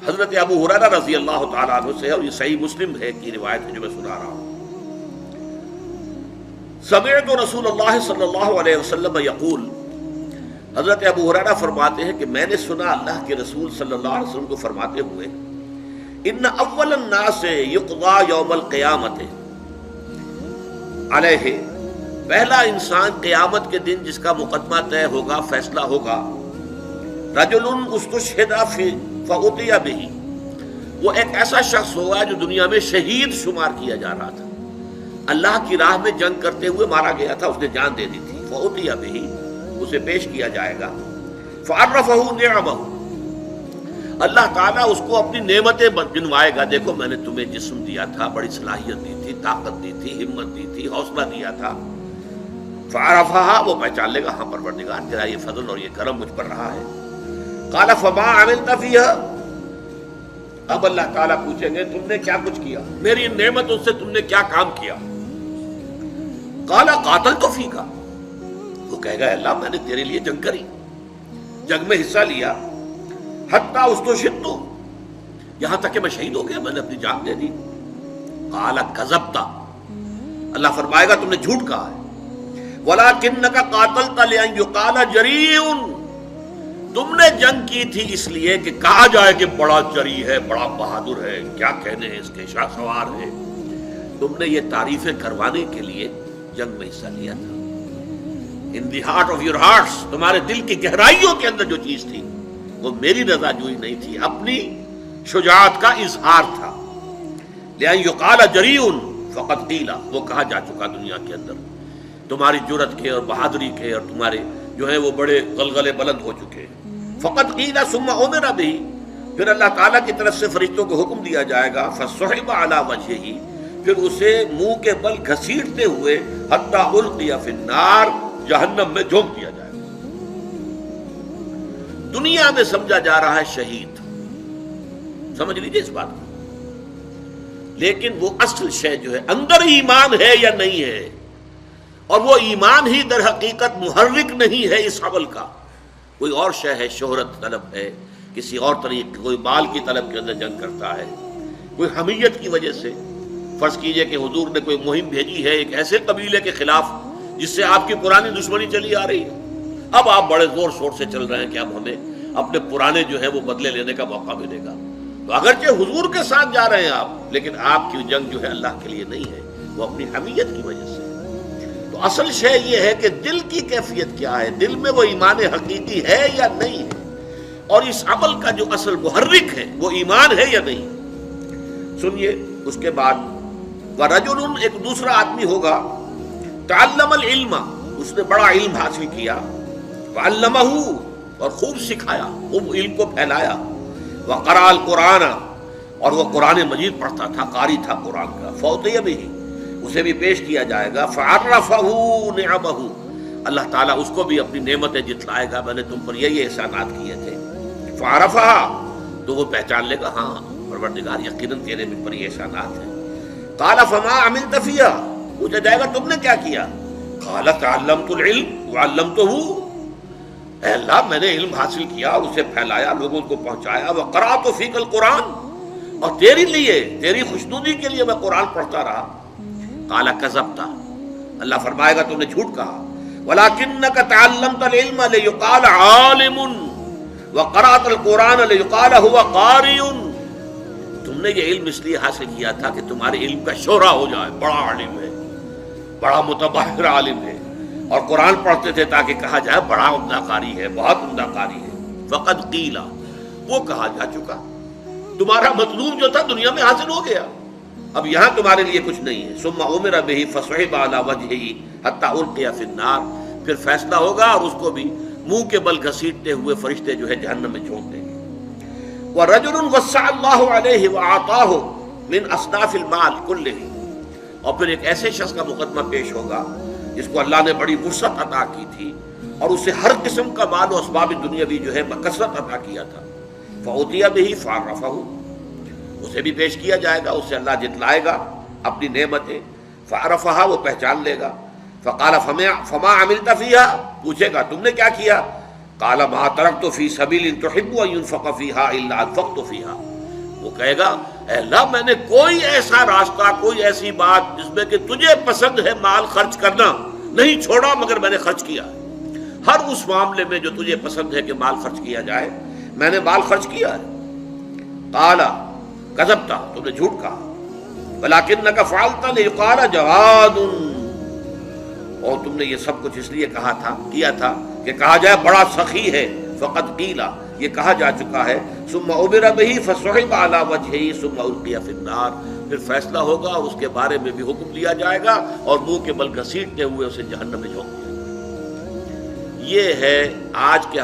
حضرت ابو ہریرہ رضی اللہ تعالیٰ عنہ سے، اور یہ صحیح مسلم ہے کی روایت ہے جو میں سنا رہا ہوں، سمعت رسول اللہ صلی اللہ علیہ وسلم یقول، حضرت ابو ہریرہ فرماتے ہیں کہ میں نے سنا اللہ کے رسول صلی اللہ علیہ وسلم کو فرماتے ہوئے، ان اول الناس یقضى یوم القیامت علیہ، پہلا انسان قیامت کے دن جس کا مقدمہ طے ہوگا، فیصلہ ہوگا، رجل استشہد فأتي به، وہ ایک ایسا شخص ہوگا جو دنیا میں شہید شمار کیا جا رہا تھا، اللہ کی راہ میں جنگ کرتے ہوئے مارا گیا تھا، اس نے جان دے دی تھی، فأتي به، اسے پیش کیا جائے گا، فعرفہ نعمہ، اللہ تعالیٰ اس کو اپنی نعمتیں گنوائے گا، دیکھو میں نے تمہیں جسم دیا تھا، بڑی صلاحیت دی تھی، طاقت دی تھی، ہمت دی تھی، حوصلہ دیا تھا، فعرفہا، وہ پہچان لے گا، ہاں پروردگار تیرا یہ فضل اور یہ کرم مجھ پر رہا ہے، قال فما عملت فیہا، اب اللہ تعالیٰ پوچھیں گے تم نے کیا کچھ کیا، میری نعمتوں سے تم نے کیا کام کیا، قال قاتلت فیک، وہ کہے گا اللہ میں نے تیرے لیے جنگ کری، جنگ میں حصہ لیا، حتی استشہدت، یہاں تک کہ میں شہید ہو گیا، میں نے اپنی جان دے دی، قال کذبت، اللہ فرمائے گا تم نے جھوٹ کہا ہے، ولکنک قاتلت لأن یقال جریء، تم نے جنگ کی تھی اس لیے کہ کہا جائے کہ بڑا جری ہے، بڑا بہادر ہے، کیا کہنے ہیں اس کے، شاہ سوار ہے، تم نے یہ تعریفیں کروانے کے لیے جنگ میں حصہ لیا تھا، in the heart of your hearts, تمہارے دل کی گہرائیوں کے اندر جو چیز تھی وہ میری رضا جوئی نہیں تھی، اپنی شجاعت کا اظہار تھا، لأن یقال جریء فقد قیل، وہ کہا جا چکا دنیا کے اندر، تمہاری جرأت کے اور بہادری کے اور تمہارے جو ہیں وہ بڑے غلغلے بلند ہو چکے، فقط قیل ثم امر به، پھر اللہ تعالیٰ کی طرف سے فرشتوں کو حکم دیا جائے گا، فصحب علی وجہہ، پھر اسے منہ کے بل گھسیٹتے ہوئے حتی القی فی النار، جہنم میں جھونک دیا جائے گا، دنیا میں سمجھا جا رہا ہے شہید، سمجھ لیجیے اس بات کو، لیکن وہ اصل شے جو ہے اندر ایمان ہے یا نہیں ہے، اور وہ ایمان ہی در حقیقت محرک نہیں ہے اس عمل کا، کوئی اور شے ہے، شہرت طلب ہے، کسی اور طریقے، کوئی مال کی طلب کے اندر جنگ کرتا ہے، کوئی حمیت کی وجہ سے، فرض کیجئے کہ حضور نے کوئی مہم بھیجی ہے ایک ایسے قبیلے کے خلاف جس سے آپ کی پرانی دشمنی چلی آ رہی ہے، اب آپ بڑے زور شور سے چل رہے ہیں کہ اب ہمیں اپنے پرانے جو ہے وہ بدلے لینے کا موقع ملے گا، تو اگرچہ حضور کے ساتھ جا رہے ہیں آپ، لیکن آپ کی جنگ جو ہے اللہ کے لیے نہیں ہے، وہ اپنی حمیت کی وجہ سے۔ تو اصل شے یہ ہے کہ دل کی کیفیت کیا ہے، دل میں وہ ایمان حقیقی ہے یا نہیں ہے، اور اس عمل کا جو اصل محرک ہے وہ ایمان ہے یا نہیں۔ سنیے اس کے بعد وَرَجُلٌ، ایک دوسرا آدمی ہوگا، تعلم العلم، اس نے بڑا علم حاصل کیا، وعلمہ، اور خوب سکھایا، خوب علم کو پھیلایا، وقرأ القرآن، اور وہ قرآن مجید پڑھتا تھا، قاری تھا قرآن کا، فأتي به، اسے بھی پیش کیا جائے گا، فعرفہ نعمہ، اللہ تعالیٰ اس کو بھی اپنی نعمتیں جتلائے گا، میں نے تم پر یہ احسانات کیے تھے، فعرفہ، تو وہ پہچان لے گا، ہاں پروردگار یقیناً تیرے مجھ پر یہ احسانات ہیں، قال فما عملت فیہا، پوچھا جائے گا تم نے کیا کیا، قال تعلمت العلم وعلمتہ، اے اللہ میں نے علم حاصل کیا، اسے پھیلایا، لوگوں کو پہنچایا، وقرأت فیک القرآن، اور تیرے لیے، تیری خوشنودی کے لیے میں قرآن پڑھتا رہا، قال کذبت، اللہ فرمائے گا تم نے جھوٹ کہا، ولکنک تعلمت العلم لیقال عالم وقرأت القرآن لیقال هو قاری، تم نے یہ علم اس لیے حاصل کیا تھا کہ تمہارے علم کا شہرہ ہو جائے، بڑا عالم ہے، بڑا متبحر عالم ہے، اور قرآن پڑھتے تھے تاکہ کہا جائے بڑا عمدہ قاری ہے، بہت عمدہ قاری ہے، فقد قیل، وہ کہا جا چکا، تمہارا مطلوب جو تھا دنیا میں حاصل ہو گیا، اب یہاں تمہارے لیے کچھ نہیں ہے، ثم امر به فصحب علی وجهه حتى القی فی النار، پھر فیصلہ ہوگا اور اس کو بھی منہ کے بل گھسیٹتے ہوئے فرشتے جو ہے جہنم میں جھونک دیں گے۔ ورجل وسع اللہ علیہ واعطاه من اصناف المال کلہ، اور پھر ایک ایسے شخص کا مقدمہ پیش ہوگا جس کو اللہ نے بڑی وسعت عطا کی تھی اور اسے ہر قسم کا مال و اسباب دنیاوی جو ہے بکثرت عطا کیا تھا، فأتي به فعرفه، اسے بھی پیش کیا جائے گا، اسے اللہ جتلائے گا اپنی نعمتیں، فعرفها، وہ پہچان لے گا، فقال فما عملت فيها، پوچھے گا تم نے کیا کیا، قال ما ترکت في سبيل تحب ان ينفق فيها الا انفقت فيها، وہ کہے گا اے اللہ میں نے کوئی ایسا راستہ، کوئی ایسی بات جس میں کہ تجھے پسند ہے مال خرچ کرنا نہیں چھوڑا، مگر میں نے خرچ کیا ہے۔ ہر اس معاملے میں جو تجھے پسند ہے کہ مال خرچ کیا جائے، میں نے مال خرچ کیا ہے۔ قال کذبت، تم نے جھوٹ کہا، ولکنک فعلت لیقال جواد، اور تم نے یہ سب کچھ اس لیے کیا تھا کہ کہا جائے بڑا سخی ہے۔ فقد قیل، یہ کہا جا چکا ہے۔ ثم عبر به فصحب على وجهه ثم القي في النار، پھر فیصلہ ہوگا، اس کے بارے میں بھی حکم دیا جائے گا اور منہ کے بل گھسیٹتے ہوئے اسے جہنم میں جھونک دیا جائے گا۔ یہ ہے آج کے